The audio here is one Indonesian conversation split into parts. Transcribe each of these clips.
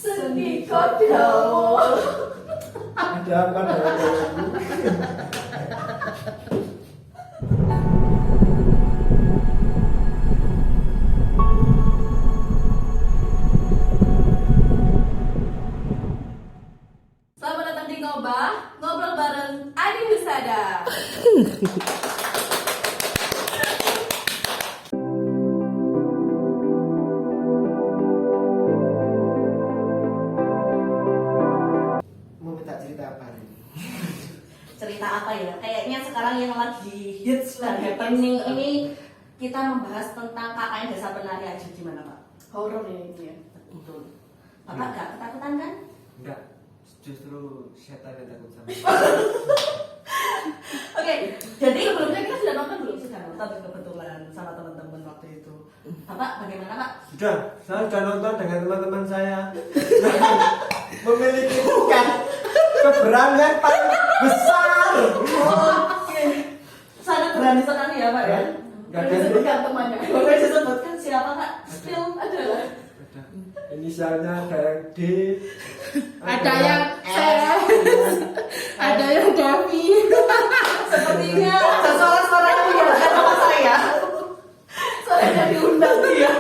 Seni kodawo. Ada apa dengan itu? Selamat datang di Ngobah, ngobrol bareng Adi Husada. Mau minta cerita apa nih? Cerita apa ya? Kayaknya sekarang yang lagi hits dan happening ini kita membahas tentang KKN Desa Penari aja, gimana Pak? Horor ya ini ya. Betul. Bapak gak ketakutan kan? Enggak, justru setan yang takut sama. Oke, jadi sebelumnya kita sudah nonton belum? Sudah nonton kebetulan sama teman-teman waktu itu. Bapak bagaimana Pak? Sudah, saya sudah nonton dengan teman-teman saya. Memiliki keberanian paling besar. Oke, sangat berani sekali ya Pak ya. Enggak Boleh ada disebutkan temannya. Boleh disebutkan siapa Kak? Spill Adalah Ada. Inisialnya ada yang D, ada yang S, ada yang Davi. sepertinya ada suara-suara yang menyebarkan nama saya. Soalnya diundang dia.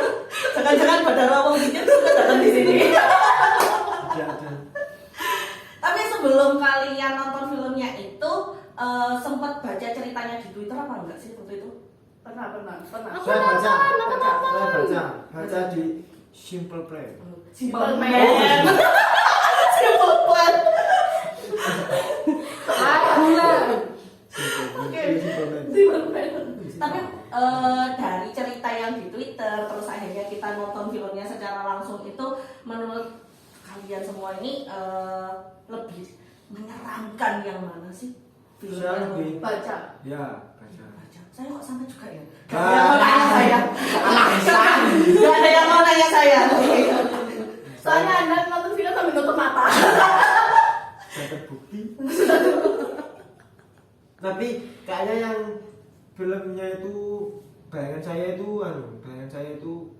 Jangan-jangan pada rawang dikit sudah datang di sini. ada. Tapi sebelum kalian nonton filmnya itu sempat baca ceritanya di Twitter apa enggak sih waktu itu? Pernah. Saya baca di Simple Play. Simple Man. Simple Plan. Oke. Simple Man. Simple Plan. Tapi dari cerita yang di Twitter terus akhirnya kita nonton filmnya secara langsung itu menurut kalian semua ini lebih menyeramkan yang mana sih? Saya lebih Baca. ya baca. Saya kok sama juga ya? Ah. Gak ada yang mau nanya saya. Gak ada yang mau nanya saya. Soalnya Anda nonton film sambil nutup mata. Saya terbukti. Tapi kayaknya yang filmnya itu bayangan saya itu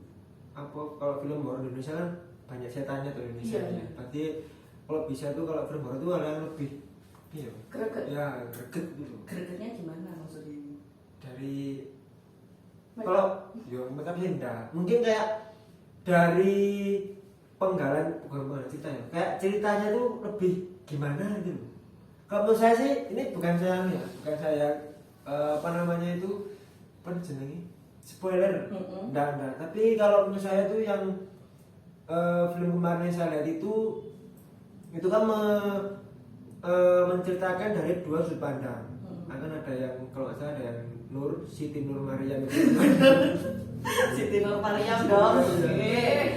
apa kalau film horor Indonesia kan banyak setannya tuh Indonesia. Iya. Berarti kalau bisa tuh kalau film horor itu ada yang lebih iya. Greget. Ya, greget gitu. Gregetnya gimana maksudnya? Dari kalau yo tapi enggak. Mungkin kayak dari penggalan bukan cerita ya. Kayak ceritanya tuh lebih gimana gitu. Kalau menurut saya sih ini bukan saya apa namanya itu penjenengi spoiler. Enggak. Tapi kalau menurut saya tuh yang film kemarin yang saya lihat itu kan menceritakan dari dua sudut pandang. Akan ada yang kalau nggak salah ada yang Siti Nur Maryam itu. Siti Nur Maryam dong.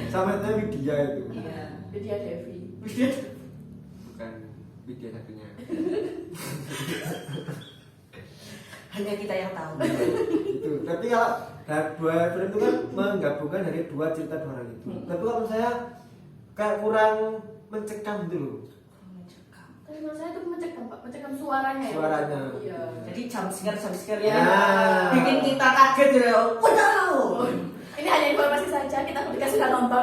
Sama itu Widya itu. Iya. Widya Devi. Bukan Widya satunya. Hanya kita yang tahu. Itu. Tapi kalau dua film itu kan menggabungkan dari dua cerita dua orang itu. Tapi kalau menurut saya kayak kurang mencekam gitu loh. Tapi menurut saya itu mencekam Pak, mencekam suaranya ya. Suaranya. Iya. Jadi jump scare Ya. ya. Bikin kita kaget gitu ya. Wow. Ini hanya informasi saja, kita ketika sudah nonton.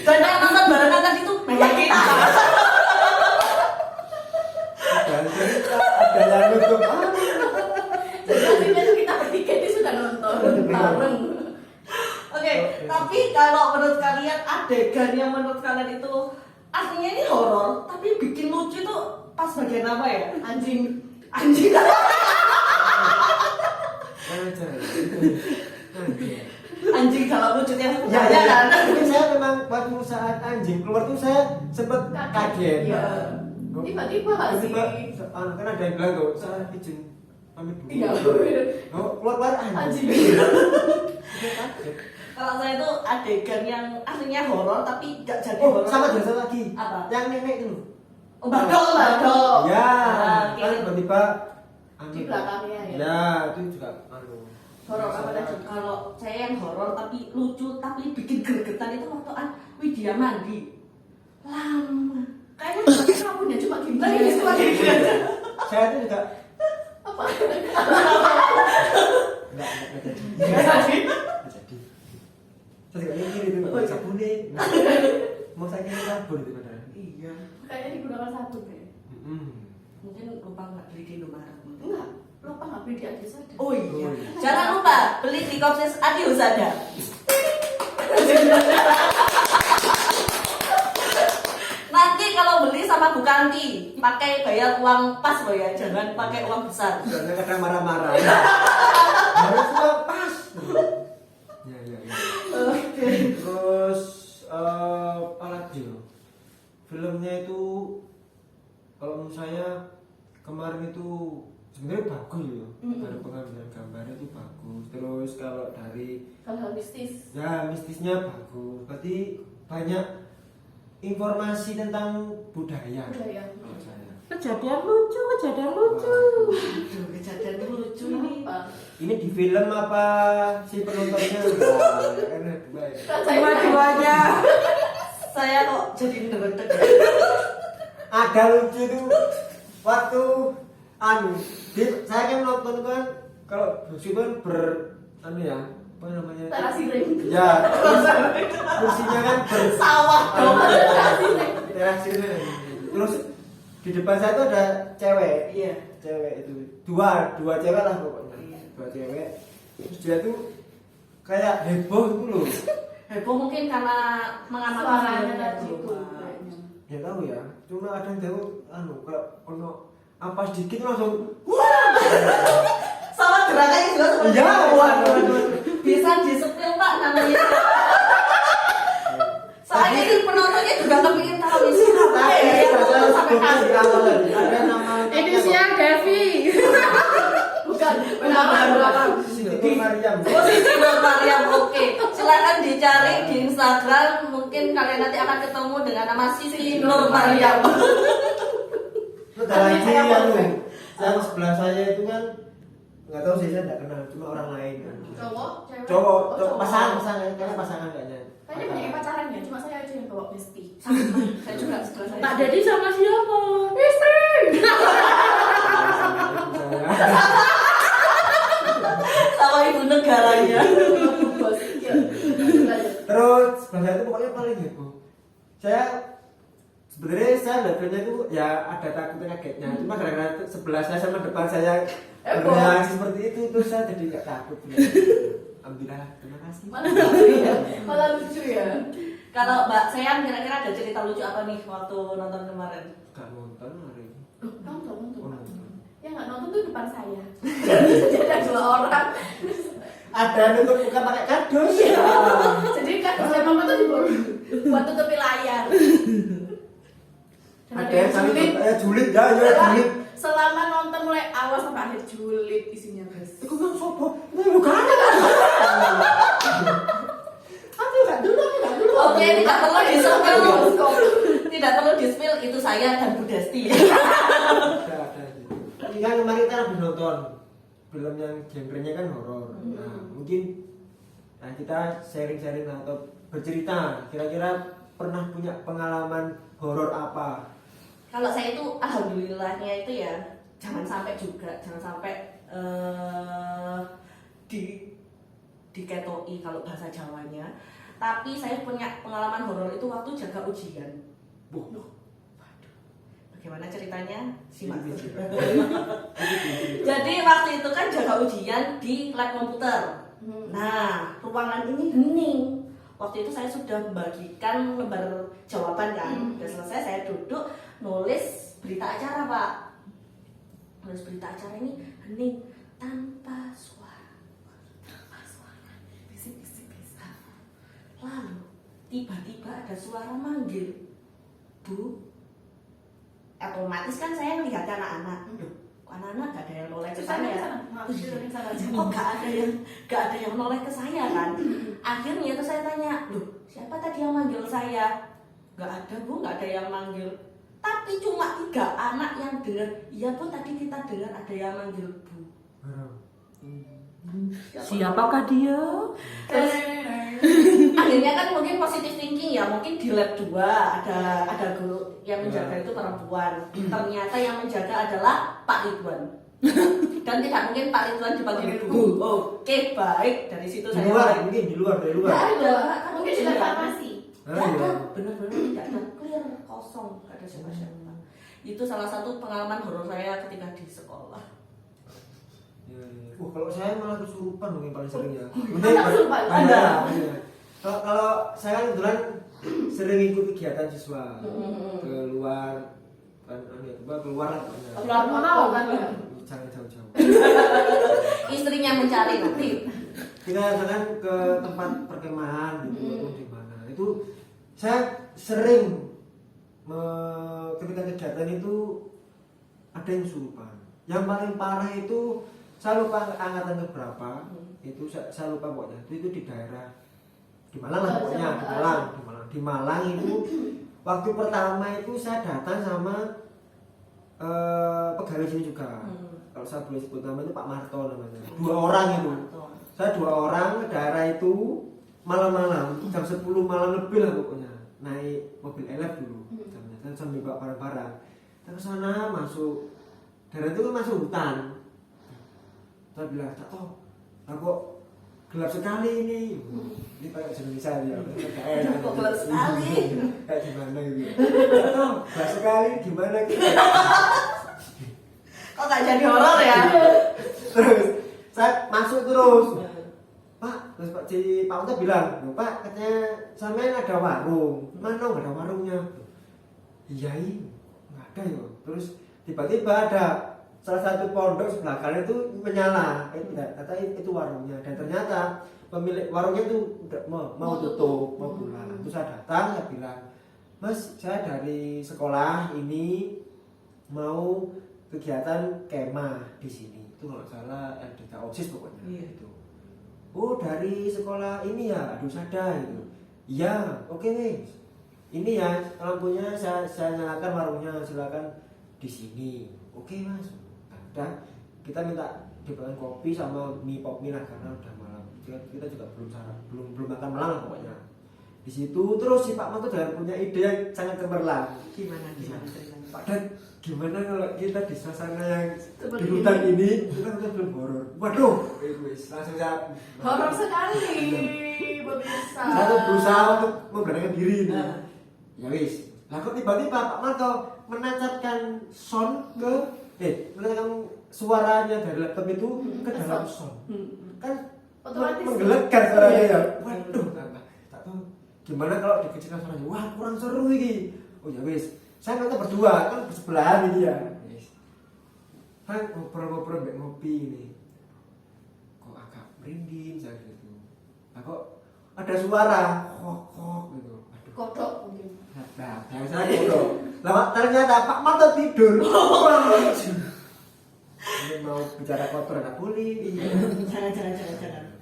Dan yang nonton barengan tadi itu banyak kita. Ada yang nutup. Jadi akhirnya tuh kita bertiga ini sudah nonton bareng. Oke, tapi kalau menurut kalian adegan yang menurut kalian itu aslinya ini horor, tapi bikin lucu itu pas bagian apa ya? Anjing. Anjing kalau lucu yang Ya, sebenarnya kan. tapi saya memang waktu saat anjing keluar tuh saya sempet kaget. Iya. Tiba-tiba nggak sih? Kan ada yang bilang tuh, saya izin pamit dulu. Iya. Oh, keluar Anjing. Kaget. Kalau saya itu adegan yang aslinya horor tapi nggak jadi Oh, horor. sama jasa lagi. Apa? Yang nenek itu. Oh, badol. Ya, Oke. kan tiba-tiba Di belakangnya ya. Ya, itu juga Horor apa tadi? Kalau saya yang horor tapi lucu tapi bikin gregetan itu waktu Widya mandi. Lama. Kayaknya pakai sabunnya cuma gini. Cuma gini. Saya itu juga Apa? enggak jadi. Nggak jadi. Nggak jadi. Terus kayak gini itu nggak sabun nih. Mau saya kira sabun itu padahal. Iya. Kayaknya digunakan sabun ya. Mungkin lupa nggak beli di Indomaret. Enggak, lupa nggak beli di Adidas ada. Oh iya. Oh, iya. Jangan lupa beli di Kopses Adios ada. Nanti kalau beli sama Bu Kanti pakai bayar uang pas loh ya, jangan pakai uang besar. Soalnya kadang marah-marah. Harus uang pas. Ya. Terus apa lagi ya? Filmnya itu kalau menurut saya kemarin itu sebenarnya bagus ya. Dari pengambilan gambarnya itu bagus. Terus kalau dari Hal-hal mistis. ya mistisnya bagus. Berarti banyak informasi tentang budaya. Budaya. Menurut saya. Kejadian lucu. Aduh, kejadian lucu ini. Apa? Ini di film apa si penontonnya? Wah, ya kan ada dua ya. Dua-duanya. Saya kok jadi ngeredek. Ada lucu tuh waktu saya kan nonton kan kalau Bruce kan ya apa namanya? Terasi ring. Ya, terus kursinya kan Sawah dong. terasi ring. Terus di depan saya tuh ada cewek. Iya. Cewek itu dua cewek lah pokoknya. Iya. Dua cewek. Terus dia tuh kayak heboh itu loh. Heboh mungkin karena mengamati Suaranya filmnya tadi tuh. itu kayaknya. Ya tahu ya. Cuma kadang tahu kayak ono apa sedikit langsung Sama gerakannya juga seperti iya, itu. waduh. Bisa disepil Pak namanya. Soalnya ini penontonnya juga kepingin tahu isi apa ya. Sampai kaget. Ada nama Inisial Devi. Bukan, benar. Siti Mariam. Posisi Nur Mariam, oke. Silakan dicari di Instagram. Mungkin kalian nanti akan ketemu dengan nama Siti Nur Mariam. Terus ada lagi yang sebelah saya itu kan nggak tahu sih, saya nggak kenal, cuma orang lain kan. Cowok, cewek. Cowok, Oh, cowok. pasangan kayaknya pasangan kayaknya. Kayaknya banyak yang pacaran ya, cuma saya aja yang bawa besti. Saya juga sebelah saya. Pak Dedi sama siapa? Istri. Sama ibu negaranya. Bos, iya. Terus sebelah saya itu pokoknya paling heboh. Sebenarnya saya levelnya itu ya ada takutnya kagetnya, cuma gara-gara sebelah saya sama depan saya bereaksi seperti itu, terus saya jadi nggak takut. Alhamdulillah, terima kasih. Malah lucu ya. Malah lucu ya. Kalau Mbak Sean kira-kira ada cerita lucu apa nih waktu nonton kemarin? Gak nonton hari ini. Nonton. Oh, nonton. Ya nggak nonton tuh depan saya. Jadi ada dua orang. Ada nutup buka pakai kardus. Jadi kan saya mama tuh buat tutupi layar. Dan Ada yang saling julid ya, julid. Selama nonton mulai awal sampai akhir julid isinya guys. Aku bilang sopo, ini bukan ada kan? Aku nggak dulu. Oke, tidak perlu di-spill. Tidak perlu di-spill, itu saya dan Bu Desti. Ada. Ini kan kemarin kita habis nonton film yang genrenya kan horor. Nah, mungkin kita sharing-sharing atau bercerita. Kira-kira pernah punya pengalaman horor apa? Kalau saya itu alhamdulillahnya itu ya jangan sampai diketoi kalau bahasa Jawanya. Tapi saya punya pengalaman horor itu waktu jaga ujian. Waduh. Bagaimana ceritanya? Simak. Jadi waktu itu kan jaga ujian di lab komputer. Nah, ruangan ini hening. Waktu itu saya sudah membagikan lembar jawaban kan. Udah selesai, saya duduk nulis berita acara, Pak. Nulis berita acara ini hening tanpa suara. Bisik-bisik. Lalu tiba-tiba ada suara manggil. Bu. Otomatis kan saya melihat anak-anak. Loh, kok anak-anak gak ada yang noleh ke saya. Kok gak ada yang noleh ke saya kan? Akhirnya itu saya tanya, loh siapa tadi yang manggil saya? Gak ada Bu, gak ada yang manggil. Tapi cuma 3 anak yang dengar. Iya Bu, tadi kita dengar ada yang manggil Bu. Siapakah dia? Terus akhirnya kan mungkin positive thinking ya, mungkin di lab 2 ada guru yang menjaga itu perempuan. Ternyata yang menjaga adalah Pak Ridwan. Dan tidak mungkin Pak Ridwan dipanggil Bu. Oke, baik. Dari situ Di saya luar, mulai. mungkin di luar, dari luar. Nggak ada, Kan mungkin sudah farmasi. Ah, Tidak iya. ada, benar-benar tidak ada, clear, kosong, nggak ada siapa-siapa. Itu salah satu pengalaman horor saya ketika di sekolah. Iya, iya. Kalau saya malah kesurupan mungkin paling sering ya. Anda kesurupan? Anda? Iya. Kalau saya kan kebetulan sering ikut kegiatan siswa ke luar, kan ya, keluar lah pokoknya. Keluar mau kan? Jangan jauh-jauh. Istrinya mencari nanti. Kita jangan ke tempat perkemahan gitu ataupun di mana. Itu saya sering ketika kegiatan itu ada yang kesurupan. Yang paling parah itu saya lupa angkatan keberapa. Itu saya lupa pokoknya. Itu di daerah di Malang lah pokoknya, di Malang itu waktu pertama itu saya datang sama pegawai sini juga. Kalau saya boleh sebut nama itu Pak Marto namanya. 2 orang itu. Saya 2 orang ke daerah itu malam-malam jam 10 malam lebih lah pokoknya. Naik mobil elef dulu. Jamnya sambil bawa barang-barang. Kita ke sana masuk. Daerah itu kan masuk hutan. Saya bilang, "Tak tahu. Lah kok gelap sekali ini." Ini kayak Indonesia ya. Kok gelap sekali? Kayak gimana gitu. "Oh, gelap sekali gimana gitu." Kok nggak jadi horor ya? Terus saya masuk terus. Pak, terus Pak Unta bilang, "Loh, Pak, katanya sampean ada warung. Mana nggak ada warungnya?" "Iya, nggak ada ya." Terus tiba-tiba ada salah satu pondok sebelah kanan itu menyala. Kata itu warungnya. Dan ternyata pemilik warungnya itu udah mau tutup, mau pulang. Terus saya datang, saya bilang, "Mas, saya dari sekolah ini mau kegiatan kemah di sini." Itu kalau salah LDK OSIS pokoknya. Iya. Gitu. "Oh, dari sekolah ini ya, aduh sada gitu." "Iya, oke wes. Ini ya lampunya saya nyalakan warungnya, silakan di sini." "Oke mas." Nah, kita minta dibawain kopi sama mie pop mie lah karena udah malam. Kita juga belum makan malam lah pokoknya. Di situ terus si Pak Manto dengan punya ide yang sangat cemerlang. Gimana ceritanya? Pak Dan, gimana kalau kita di suasana yang Seperti di hutan ini kita film horor? Waduh, wis langsung saya Horor sekali, pemirsa. saya tuh berusaha untuk memberanikan diri ini. Ya wis. Lah kok tiba-tiba Pak Marto menancapkan sound menancapkan suaranya dari laptop itu ke dalam sound. Kan Otomatis menggelegar suaranya ya. Waduh, tak tahu gimana kalau dikecilkan suaranya. Wah, kurang seru ini. Oh ya wis. Saya nonton berdua kan bersebelahan ini ya. Wis. Kan ngobrol-ngobrol mbek ngopi ini. Kok agak merinding saya gitu. Nah kok ada suara kok gitu. Aduh. Kodok mungkin. Nah, saya kodok. Lah ternyata Pak Marto tidur. Ini mau bicara kotor enggak boleh. Jangan.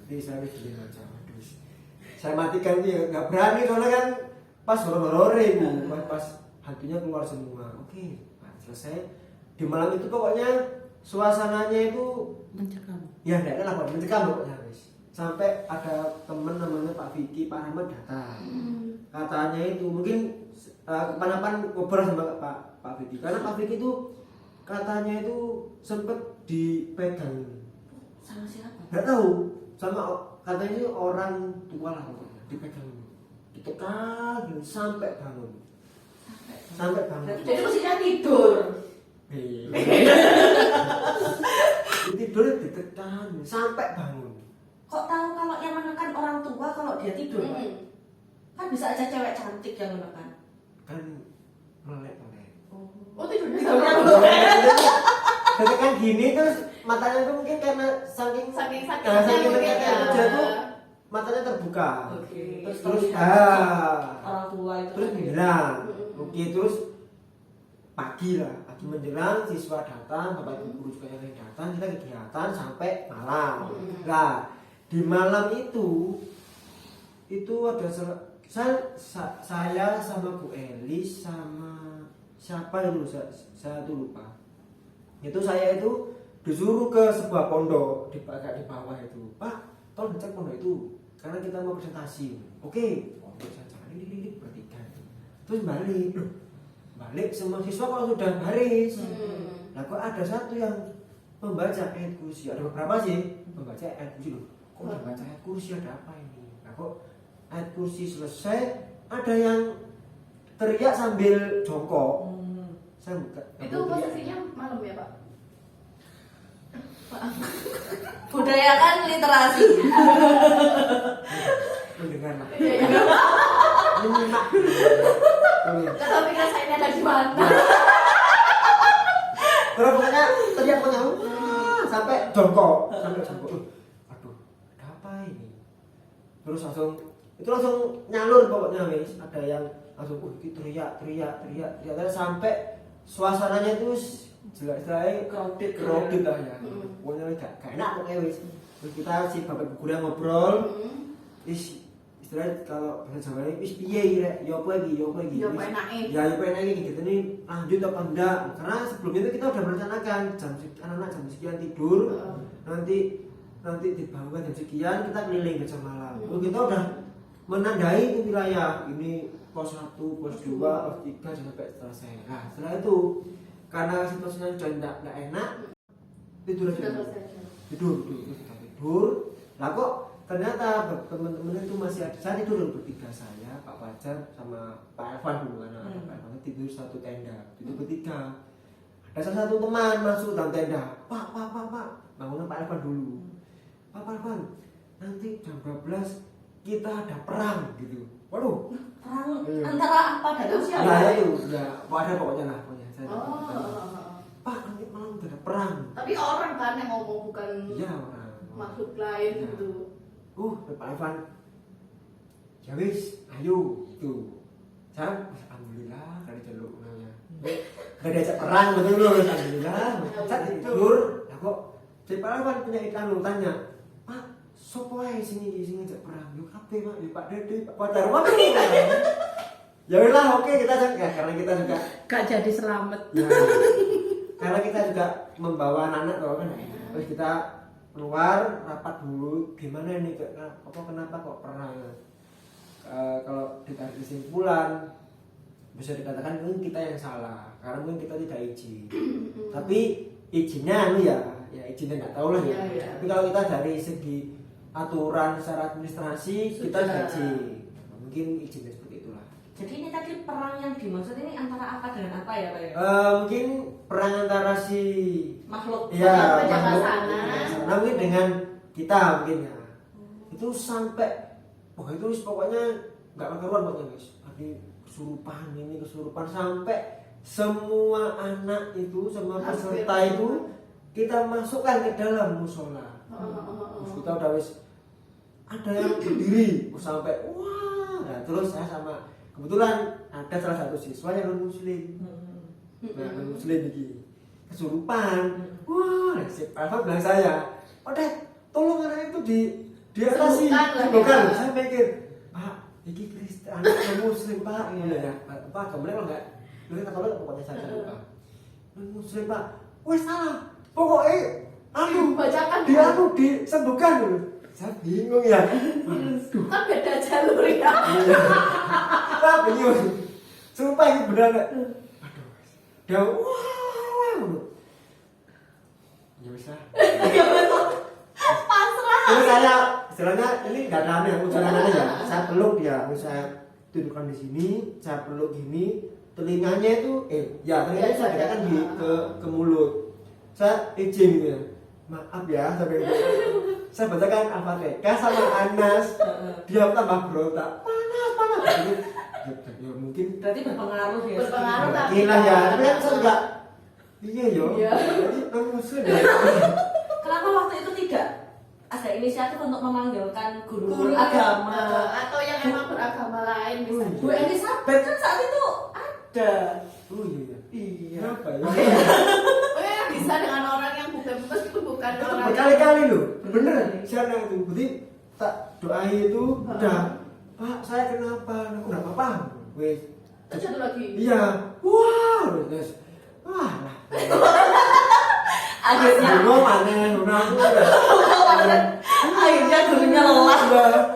Jadi saya bikin aja. Aduh. Saya matikan dia nggak berani soalnya kan pas horor itu pas hantunya keluar semua. Oke, nah, selesai. Di malam itu pokoknya suasananya itu Mencekam. ya enggak lah mencekam pokoknya wis. Sampai ada teman namanya Pak Vicky, Pak Ahmad datang. Katanya itu mungkin kapan-kapan ngobrol sama Pak Vicky karena Pak Vicky itu katanya itu sempet dipegang. Sama siapa? Nggak tahu, sama katanya itu orang tua lah pokoknya dipegang, ditekan gitu, sampai bangun. Jadi mestinya tidur. Tidur ditekan sampai bangun. Kok tahu kalau yang menekan orang tua kalau dia tidur, Pak? Kan bisa aja cewek cantik yang menekan. Kan melek. Oh tidurnya Tidurnya sama. Ditekan gini terus matanya tuh mungkin karena saking Saking mungkin ya. kerja tuh matanya terbuka. Oke. Terus Orang tua itu. terus bilang, oke terus pagi menjelang siswa datang, bapak ibu guru juga yang datang, kita kegiatan sampai malam. Nah di malam itu ada saya sama Bu Elis sama siapa itu saya tuh lupa. Itu saya itu disuruh ke sebuah pondok di bawah itu. Pak, tolong cek pondok itu karena kita mau presentasi. Oke, saya jalan ini bertiga. Terus balik semua siswa kalau sudah baris. Nah kok ada satu yang membaca ayat kursi. Ada beberapa sih membaca ayat kursi loh. Kok udah baca ayat kursi, ada apa ini? Nah kok ayat kursi selesai ada yang teriak sambil jongkok. Saya buka. Itu posisinya malam ya Pak? Budayakan literasi. Mendengar lah. Iya, iya. Menyimak. Gak tahu pikir saya ini ada di mana. Terus pokoknya teriak pokoknya "Wah," sampai jongkok. Aduh, ada apa ini? Terus langsung nyalur pokoknya wis. Ada yang langsung teriak terus sampai suasananya itu jelas-jelas crowded lah ya. Pokoknya gak enak pokoknya wis. Terus kita si bapak guru ngobrol. Istilahnya kalau bahasa Jawa ini wis piye rek? Ya apa iki? Ya apa enake? Ya apa enake gitu nih lanjut apa enggak? Karena sebelum itu kita udah merencanakan anak-anak jam sekian tidur. Nanti dibangunkan jam sekian kita keliling ke malam. Kita udah menandai itu wilayah ini pos 1, pos 2, pos 3 sampai selesai. Nah, setelah itu karena situasinya sudah enggak enak tidur aja. Tidur. Lah kok ternyata teman-teman itu masih ada. Saya tidur bertiga, saya, Pak Fajar sama Pak Evan dulu kan. Pak Evan tidur satu tenda, tidur bertiga. Ada salah satu teman masuk dalam tenda. Pak, bangunan Pak Evan dulu. Pak Evan, nanti jam 12 kita ada perang gitu. Waduh, Perang antara apa dan siapa? ya itu, ya ada pokoknya lah pokoknya. Saya Pak, nanti malam ada perang. Tapi orang kan yang ngomong bukan Iya orang. makhluk lain Ya. gitu. Pak Evan, ya wis, ayo gitu. Saya alhamdulillah kali jaluk namanya. Gak diajak perang betul loh, alhamdulillah. Saya tidur, ya kok si Pak Evan punya ikan tanya, Pak, sopo ae sini ngajak perang? Yo kabeh Pak, yo Pak Dede, Pak Fajar. Waduh. Ya udah oke kita juga karena kita juga Gak jadi selamat. ya, karena kita juga membawa anak-anak kan. Terus kita keluar rapat dulu gimana nih kenapa kok perang. Kalau ditarik kesimpulan bisa dikatakan mungkin kita yang salah karena mungkin kita tidak izin. Tapi izinnya ya izinnya nggak tahu lah ya. Iya. Tapi kalau kita dari segi aturan secara administrasi kita Sudah. izin. Mungkin izinnya seperti itulah. Jadi ini tadi perang yang dimaksud ini antara apa dengan apa ya Pak ya? Mungkin perang antara si Makhluk. ya Penjaga makhluk sana. sana mungkin dengan kita mungkin ya. Itu sampai itu pokoknya nggak karuan pokoknya guys. Kesurupan sampai semua anak itu semua peserta itu kita masukkan ke dalam musola. Terus kita udah wis ada yang berdiri sampai wah. Nah, terus saya sama kebetulan ada salah satu siswa yang non muslim. Nah, non muslim ini kesurupan. Wah, si Alfa bilang saya, "Dek, tolong anak itu diatasi." Bukan, saya mikir, "Pak, ini Kristen anak non muslim, Pak." Iya ya. Pak, kemudian kalau enggak lu kata pokoknya saya lupa. Non muslim, Pak. Wes salah. Pokoknya Bacakan disembuhkan dulu. Saya bingung ya. kan beda jalur ya. Wah, bingung. Sumpah ini beneran. Aduh. Dia wah. Ya bisa. Pasrah. Terus saya istilahnya ini enggak ada aneh, ujarannya ya. Saya peluk dia, terus saya dudukkan di sini, saya peluk gini, telinganya itu telinganya saya dekatkan ke mulut. Saya izin gitu ya. Maaf ya sampai itu. Saya bacakan Al-Fatihah sama Anas. Dia tambah berontak. Panas. Ya mungkin Berarti berpengaruh ya. Berpengaruh, tapi gila ya. Tapi kan saya juga iya yo. Iya. Jadi non muslim ya. Kenapa waktu itu tidak ada inisiatif untuk memanggilkan guru Guru agama? atau yang emang beragama lain misalnya. Bu Elizabeth kan saat itu ada. Oh iya. Iya. Kenapa ya? Oh bisa dengan orang yang bukan Itu orang. berkali-kali loh. Bener. Siapa itu? Berarti tak doai itu udah. Pak, saya kenapa? Aku enggak apa-apa. Wes. Terus satu lagi. Iya. Wah, terus. Wah, lah. Akhirnya akhirnya gurunya lelah.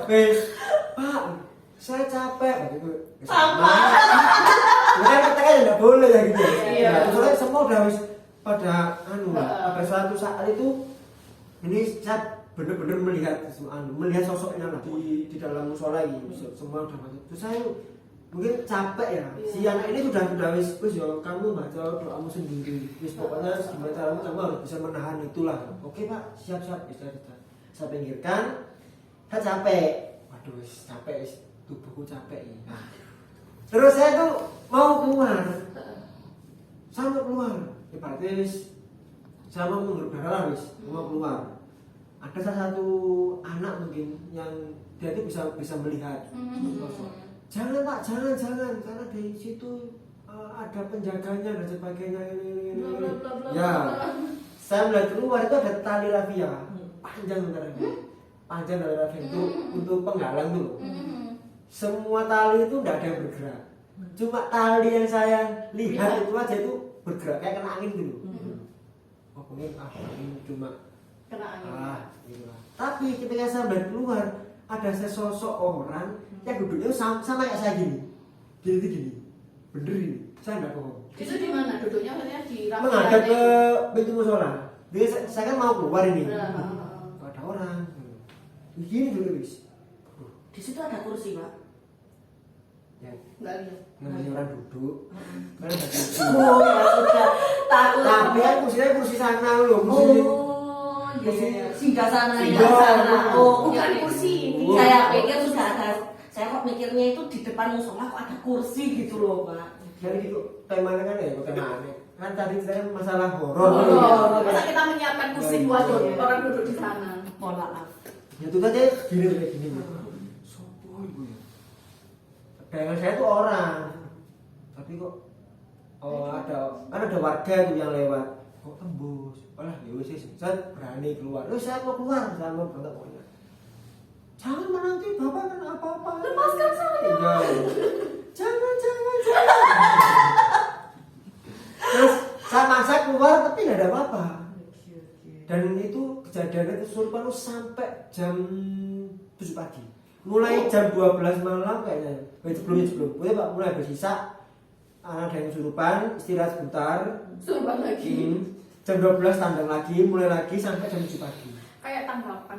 Wes. Pak, saya capek gitu. Sama. Bukan kita kan enggak boleh ya gitu. Iya. Soalnya semua udah wis pada pada suatu saat itu ini saya benar-benar melihat sosoknya lah di dalam musola ini. Semua udah masuk. Terus saya mungkin capek ya. Si anak ini sudah wis ya kamu baca doamu sendiri. Wis pokoknya gimana caranya kamu harus bisa menahan itulah. Oke Pak, siap-siap bisa. Saya pinggirkan. Saya capek. Waduh, wis capek wis tubuhku capek ini. Nah, terus saya tuh mau keluar. Saya mau keluar. Ya berarti wis saya mau mengurut darah wis, mau keluar. Ada salah satu anak mungkin yang dia itu bisa melihat sosok. Jangan Pak, jangan karena di situ ada penjaganya dan sebagainya ini. Ya, saya melihat keluar itu ada tali rafia panjang panjang tali rafia itu untuk penghalang tuh. Semua tali itu tidak ada yang bergerak. Cuma tali yang saya lihat itu aja itu bergerak kayak kena angin gitu. Oh mungkin ini cuma Kena angin. Itulah. Tapi ketika saya melihat keluar ada sesosok orang yang duduknya sama kayak saya gini. Gini. Bener ini. Saya enggak bohong. Itu di mana duduknya? Maksudnya di Menghadap ke pintu musola. Jadi saya kan mau keluar ini. Ada orang. Begini dulu wis. Di situ ada kursi, Pak. Ya, Enggak lihat. namanya orang duduk. Kan ada kursi. Oh, ya sudah. Takut. Tapi kan kursinya kursi sana loh, kursi. Oh, iya. Singgah sana. Singgah. Oh, Bukan iya. kursi ini. Saya pikir sudah ada. Saya kok mikirnya itu di depan musola kok ada kursi gitu loh, Pak. Jadi gitu temanya kan ya, temanya. Kan tadi ceritanya masalah horor. Oh, masa kita menyiapkan kursi buat Iya. orang duduk di sana. Mohon maaf. Ya itu tadi gini. Sopo ibu ya. Bayangan saya tuh orang. Tapi kok ada warga tuh yang lewat. Kok tembus. Walah, ya wis saya berani keluar. Saya mau keluar, saya mau berangkat pokoknya. Jangan menanti Bapak kan apa-apa. Lepaskan saya. Iya. Jangan. Terus saya masak keluar tapi nggak ada apa-apa. Dan itu kejadiannya kesurupan sampai jam 7 pagi. Mulai jam 12 malam kayaknya. Sebelum. Pak mulai bersisa. Ada yang kesurupan, istirahat sebentar. Suruh lagi. Jam 12 tandang lagi, mulai lagi sampai jam 7 pagi. Kayak tanggapan.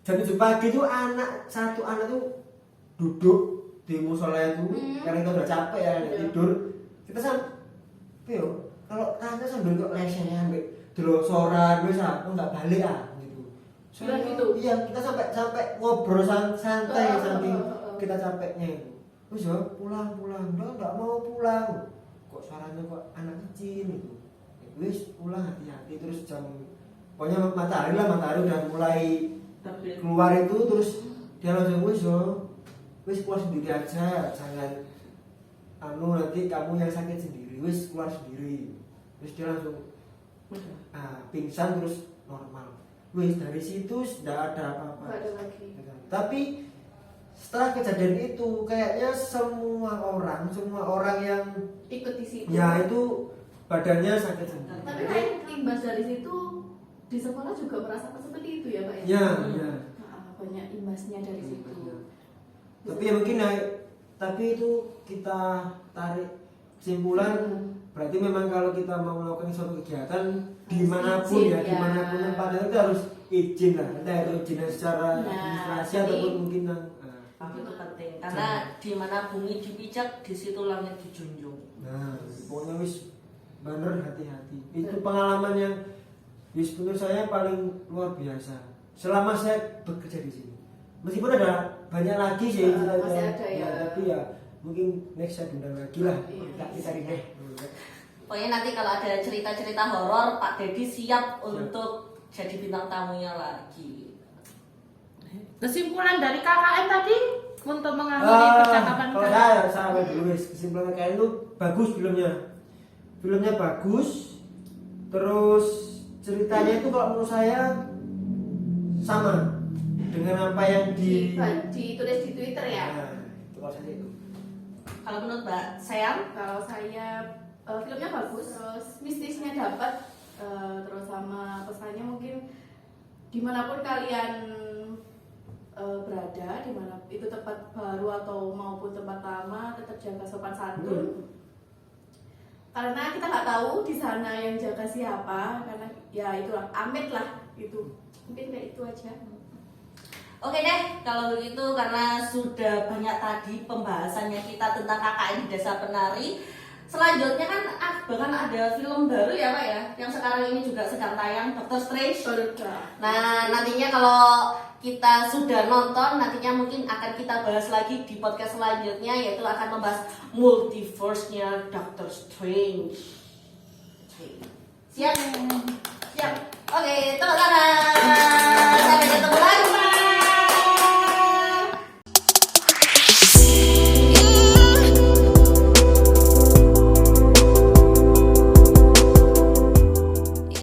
Jam 7 pagi itu satu anak tuh duduk di musola itu karena kita udah capek ya tidur. Kita sampai kalau tanya sambil kok lesehan delosoran wis aku enggak balik gitu. Bilang gitu? Iya, kita sampai ngobrol santai saking kita capeknya itu. Wis ya pulang. Udah enggak mau pulang. Kok suaranya kok anak kecil gitu. Wis pulang hati-hati terus pokoknya matahari udah mulai keluar itu terus dia langsung wis keluar sendiri aja, jangan nanti kamu yang sakit sendiri, wis keluar sendiri. Terus dia langsung pingsan terus normal. Wis dari situ sudah ada apa-apa. Enggak ada lagi. Tapi setelah kejadian itu kayaknya semua orang yang Ikut di situ. ya itu badannya sakit sendiri. Tapi kayak imbas dari situ di sekolah juga merasakan seperti itu ya Pak ya? Ya. Banyak imbasnya dari situ. Tapi ya mungkin tapi itu kita tarik kesimpulan berarti memang kalau kita mau melakukan suatu kegiatan dimanapun izin, ya dimanapun tempatnya itu harus izin lah, entah itu izin secara administrasi ataupun mungkin Itu penting karena di mana bumi dipijak di situ langit dijunjung. nah pokoknya wis bener hati-hati. Itu pengalaman yang menurut saya paling luar biasa selama saya bekerja di sini. Meskipun ada banyak lagi sih masih ada ya. tapi ya mungkin next saya undang lagi lah. Kita deh. Pokoknya nanti kalau ada cerita-cerita horor, Pak Dedi siap untuk jadi bintang tamunya lagi. Kesimpulan dari KKN tadi untuk mengakhiri percakapan kalau kita. saya dulu kesimpulan KKN itu bagus filmnya bagus, terus ceritanya itu kalau menurut saya sama dengan apa yang ditulis di Twitter ya. Nah, itu kalau saya itu. Kalau menurut Mbak Seam, Kalau saya filmnya bagus, terus mistisnya dapat, terus sama pesannya mungkin dimanapun kalian berada, dimana itu tempat baru atau maupun tempat lama, tetap jaga sopan santun. karena kita nggak tahu di sana yang jaga siapa, karena ya itulah amit lah itu, mungkin kayak itu aja. Oke deh, kalau begitu karena sudah banyak tadi pembahasannya kita tentang KKN di Desa Penari. Selanjutnya kan bahkan ada film baru ya Pak ya, yang sekarang ini juga sedang tayang, Doctor Strange. Nah nantinya kalau kita sudah nonton, nantinya mungkin akan kita bahas lagi di podcast selanjutnya, yaitu akan membahas multiverse-nya Doctor Strange. Siap? Siap. Oke, tepuk tangan.